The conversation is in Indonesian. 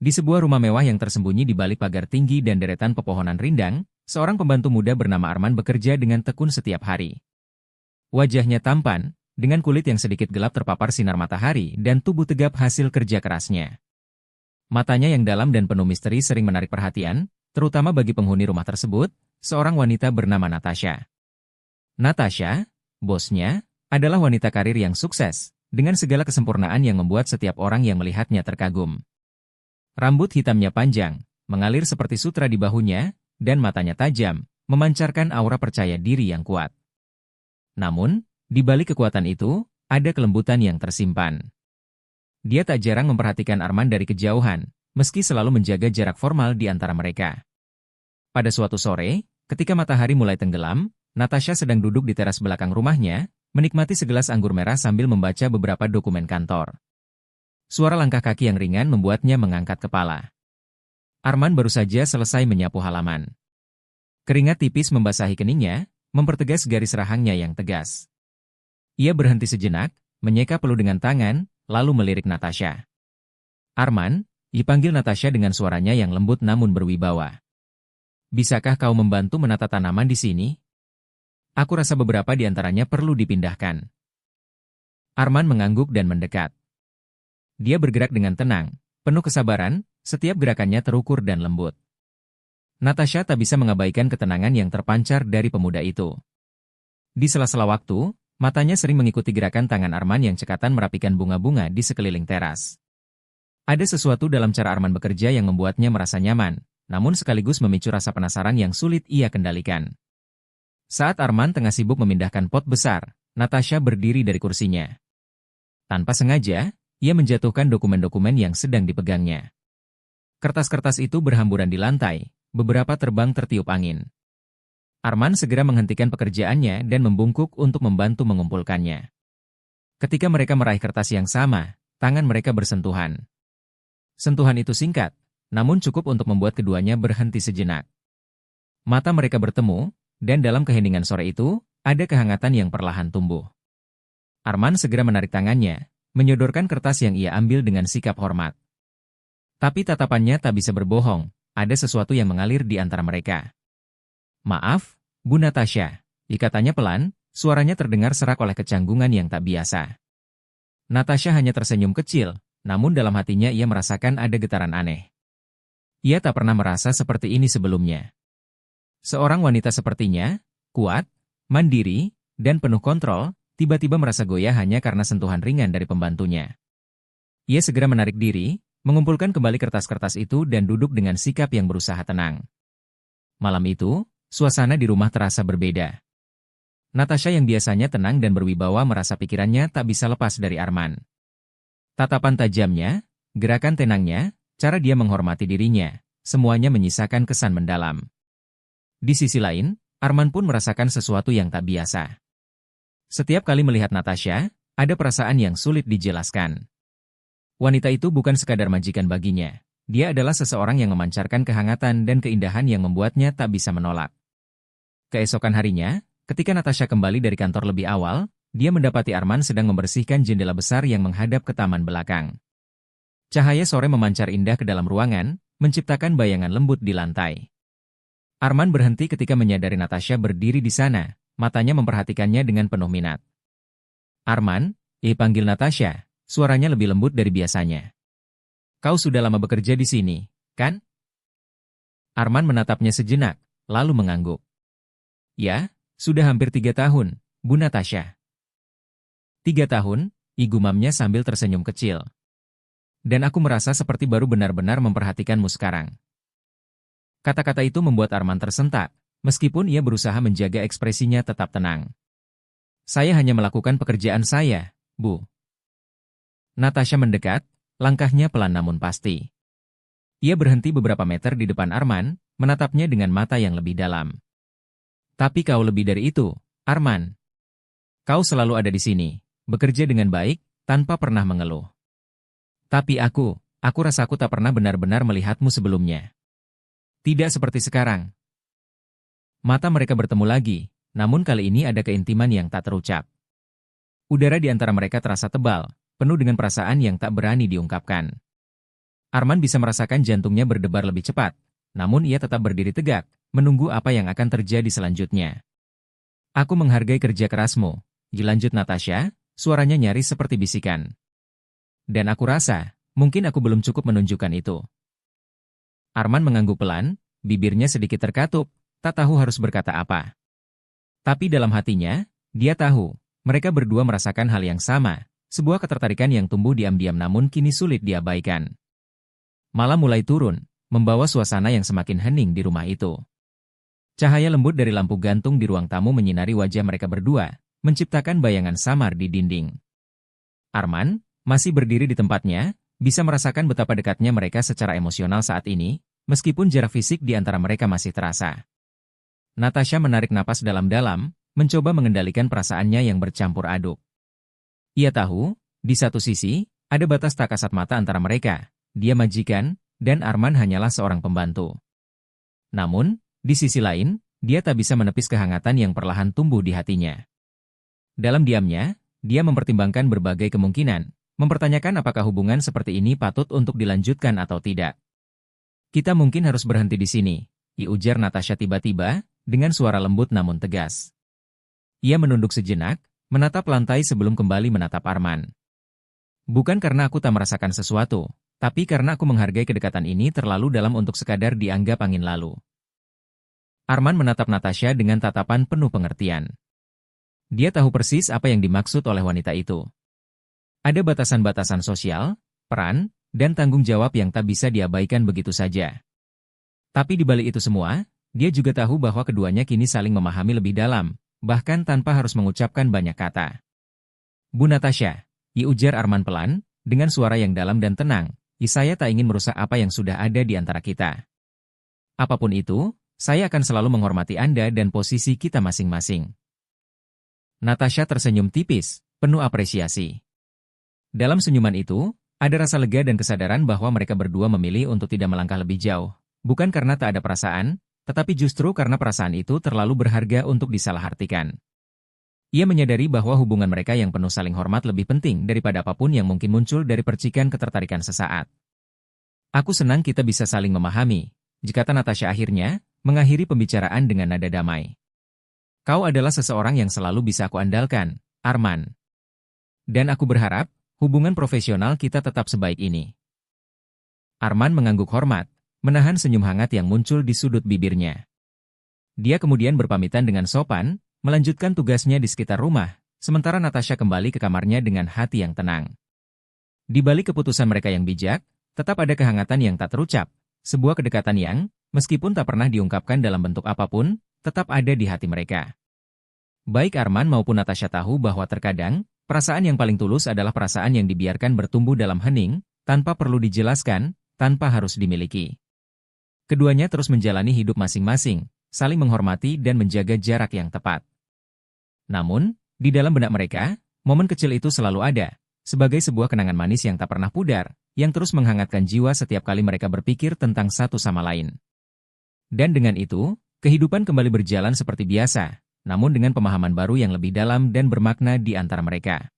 Di sebuah rumah mewah yang tersembunyi di balik pagar tinggi dan deretan pepohonan rindang, seorang pembantu muda bernama Arman bekerja dengan tekun setiap hari. Wajahnya tampan, dengan kulit yang sedikit gelap terpapar sinar matahari dan tubuh tegap hasil kerja kerasnya. Matanya yang dalam dan penuh misteri sering menarik perhatian, terutama bagi penghuni rumah tersebut, seorang wanita bernama Natasha. Natasha, bosnya, adalah wanita karir yang sukses, dengan segala kesempurnaan yang membuat setiap orang yang melihatnya terkagum. Rambut hitamnya panjang, mengalir seperti sutra di bahunya, dan matanya tajam, memancarkan aura percaya diri yang kuat. Namun, di balik kekuatan itu, ada kelembutan yang tersimpan. Dia tak jarang memperhatikan Arman dari kejauhan, meski selalu menjaga jarak formal di antara mereka. Pada suatu sore, ketika matahari mulai tenggelam, Natasha sedang duduk di teras belakang rumahnya, menikmati segelas anggur merah sambil membaca beberapa dokumen kantor. Suara langkah kaki yang ringan membuatnya mengangkat kepala. Arman baru saja selesai menyapu halaman. Keringat tipis membasahi keningnya, mempertegas garis rahangnya yang tegas. Ia berhenti sejenak, menyeka peluh dengan tangan, lalu melirik Natasha. "Arman," dipanggil Natasha dengan suaranya yang lembut namun berwibawa. "Bisakah kau membantu menata tanaman di sini? Aku rasa beberapa di antaranya perlu dipindahkan." Arman mengangguk dan mendekat. Dia bergerak dengan tenang, penuh kesabaran, setiap gerakannya terukur dan lembut. Natasha tak bisa mengabaikan ketenangan yang terpancar dari pemuda itu. Di sela-sela waktu, matanya sering mengikuti gerakan tangan Arman yang cekatan merapikan bunga-bunga di sekeliling teras. Ada sesuatu dalam cara Arman bekerja yang membuatnya merasa nyaman, namun sekaligus memicu rasa penasaran yang sulit ia kendalikan. Saat Arman tengah sibuk memindahkan pot besar, Natasha berdiri dari kursinya. Tanpa sengaja, ia menjatuhkan dokumen-dokumen yang sedang dipegangnya. Kertas-kertas itu berhamburan di lantai, beberapa terbang tertiup angin. Arman segera menghentikan pekerjaannya dan membungkuk untuk membantu mengumpulkannya. Ketika mereka meraih kertas yang sama, tangan mereka bersentuhan. Sentuhan itu singkat, namun cukup untuk membuat keduanya berhenti sejenak. Mata mereka bertemu, dan dalam keheningan sore itu, ada kehangatan yang perlahan tumbuh. Arman segera menarik tangannya, menyodorkan kertas yang ia ambil dengan sikap hormat. Tapi tatapannya tak bisa berbohong, ada sesuatu yang mengalir di antara mereka. "Maaf, Bu Natasha," katanya pelan, suaranya terdengar serak oleh kecanggungan yang tak biasa. Natasha hanya tersenyum kecil, namun dalam hatinya ia merasakan ada getaran aneh. Ia tak pernah merasa seperti ini sebelumnya. Seorang wanita sepertinya, kuat, mandiri, dan penuh kontrol, tiba-tiba merasa goyah hanya karena sentuhan ringan dari pembantunya. Ia segera menarik diri, mengumpulkan kembali kertas-kertas itu dan duduk dengan sikap yang berusaha tenang. Malam itu, suasana di rumah terasa berbeda. Natasha yang biasanya tenang dan berwibawa merasa pikirannya tak bisa lepas dari Arman. Tatapan tajamnya, gerakan tenangnya, cara dia menghormati dirinya, semuanya menyisakan kesan mendalam. Di sisi lain, Arman pun merasakan sesuatu yang tak biasa. Setiap kali melihat Natasha, ada perasaan yang sulit dijelaskan. Wanita itu bukan sekadar majikan baginya. Dia adalah seseorang yang memancarkan kehangatan dan keindahan yang membuatnya tak bisa menolak. Keesokan harinya, ketika Natasha kembali dari kantor lebih awal, dia mendapati Arman sedang membersihkan jendela besar yang menghadap ke taman belakang. Cahaya sore memancar indah ke dalam ruangan, menciptakan bayangan lembut di lantai. Arman berhenti ketika menyadari Natasha berdiri di sana, matanya memperhatikannya dengan penuh minat. "Arman," panggil Natasha, suaranya lebih lembut dari biasanya. "Kau sudah lama bekerja di sini, kan?" Arman menatapnya sejenak, lalu mengangguk. "Ya, sudah hampir 3 tahun, Bu Natasha." "3 tahun?" gumamnya sambil tersenyum kecil. "Dan aku merasa seperti baru benar-benar memperhatikanmu sekarang." Kata-kata itu membuat Arman tersentak, meskipun ia berusaha menjaga ekspresinya tetap tenang. "Saya hanya melakukan pekerjaan saya, Bu." Natasha mendekat, langkahnya pelan namun pasti. Ia berhenti beberapa meter di depan Arman, menatapnya dengan mata yang lebih dalam. "Tapi kau lebih dari itu, Arman. Kau selalu ada di sini, bekerja dengan baik, tanpa pernah mengeluh. Tapi aku rasa aku tak pernah benar-benar melihatmu sebelumnya. Tidak seperti sekarang." Mata mereka bertemu lagi, namun kali ini ada keintiman yang tak terucap. Udara di antara mereka terasa tebal, penuh dengan perasaan yang tak berani diungkapkan. Arman bisa merasakan jantungnya berdebar lebih cepat, namun ia tetap berdiri tegak, menunggu apa yang akan terjadi selanjutnya. Aku menghargai kerja kerasmu, dilanjut Natasha, suaranya nyaris seperti bisikan. Dan aku rasa, mungkin aku belum cukup menunjukkan itu. Arman mengangguk pelan, bibirnya sedikit terkatup, tak tahu harus berkata apa. Tapi dalam hatinya, dia tahu, mereka berdua merasakan hal yang sama, sebuah ketertarikan yang tumbuh diam-diam namun kini sulit diabaikan. Malam mulai turun, membawa suasana yang semakin hening di rumah itu. Cahaya lembut dari lampu gantung di ruang tamu menyinari wajah mereka berdua, menciptakan bayangan samar di dinding. Arman, masih berdiri di tempatnya, bisa merasakan betapa dekatnya mereka secara emosional saat ini, meskipun jarak fisik di antara mereka masih terasa. Natasha menarik napas dalam-dalam, mencoba mengendalikan perasaannya yang bercampur aduk. Ia tahu, di satu sisi, ada batas tak kasat mata antara mereka, dia majikan, dan Arman hanyalah seorang pembantu. Namun, di sisi lain, dia tak bisa menepis kehangatan yang perlahan tumbuh di hatinya. Dalam diamnya, dia mempertimbangkan berbagai kemungkinan, mempertanyakan apakah hubungan seperti ini patut untuk dilanjutkan atau tidak. Kita mungkin harus berhenti di sini, ujar Natasha tiba-tiba, dengan suara lembut namun tegas. Ia menunduk sejenak, menatap lantai sebelum kembali menatap Arman. Bukan karena aku tak merasakan sesuatu, tapi karena aku menghargai kedekatan ini terlalu dalam untuk sekadar dianggap angin lalu. Arman menatap Natasha dengan tatapan penuh pengertian. Dia tahu persis apa yang dimaksud oleh wanita itu. Ada batasan-batasan sosial, peran, dan tanggung jawab yang tak bisa diabaikan begitu saja. Tapi di balik itu semua, dia juga tahu bahwa keduanya kini saling memahami lebih dalam, bahkan tanpa harus mengucapkan banyak kata. Bu Natasha, ujar Arman pelan, dengan suara yang dalam dan tenang, saya tak ingin merusak apa yang sudah ada di antara kita. Apapun itu, saya akan selalu menghormati Anda dan posisi kita masing-masing. Natasha tersenyum tipis, penuh apresiasi. Dalam senyuman itu, ada rasa lega dan kesadaran bahwa mereka berdua memilih untuk tidak melangkah lebih jauh, bukan karena tak ada perasaan, tetapi justru karena perasaan itu terlalu berharga untuk disalahartikan. Ia menyadari bahwa hubungan mereka yang penuh saling hormat lebih penting daripada apapun yang mungkin muncul dari percikan ketertarikan sesaat. Aku senang kita bisa saling memahami, kata Natasha akhirnya, mengakhiri pembicaraan dengan nada damai. Kau adalah seseorang yang selalu bisa aku andalkan, Arman. Dan aku berharap, hubungan profesional kita tetap sebaik ini. Arman mengangguk hormat, menahan senyum hangat yang muncul di sudut bibirnya. Dia kemudian berpamitan dengan sopan, melanjutkan tugasnya di sekitar rumah, sementara Natasha kembali ke kamarnya dengan hati yang tenang. Di balik keputusan mereka yang bijak, tetap ada kehangatan yang tak terucap, sebuah kedekatan yang, meskipun tak pernah diungkapkan dalam bentuk apapun, tetap ada di hati mereka. Baik Arman maupun Natasha tahu bahwa terkadang, perasaan yang paling tulus adalah perasaan yang dibiarkan bertumbuh dalam hening, tanpa perlu dijelaskan, tanpa harus dimiliki. Keduanya terus menjalani hidup masing-masing, saling menghormati dan menjaga jarak yang tepat. Namun, di dalam benak mereka, momen kecil itu selalu ada, sebagai sebuah kenangan manis yang tak pernah pudar, yang terus menghangatkan jiwa setiap kali mereka berpikir tentang satu sama lain. Dan dengan itu, kehidupan kembali berjalan seperti biasa, namun dengan pemahaman baru yang lebih dalam dan bermakna di antara mereka.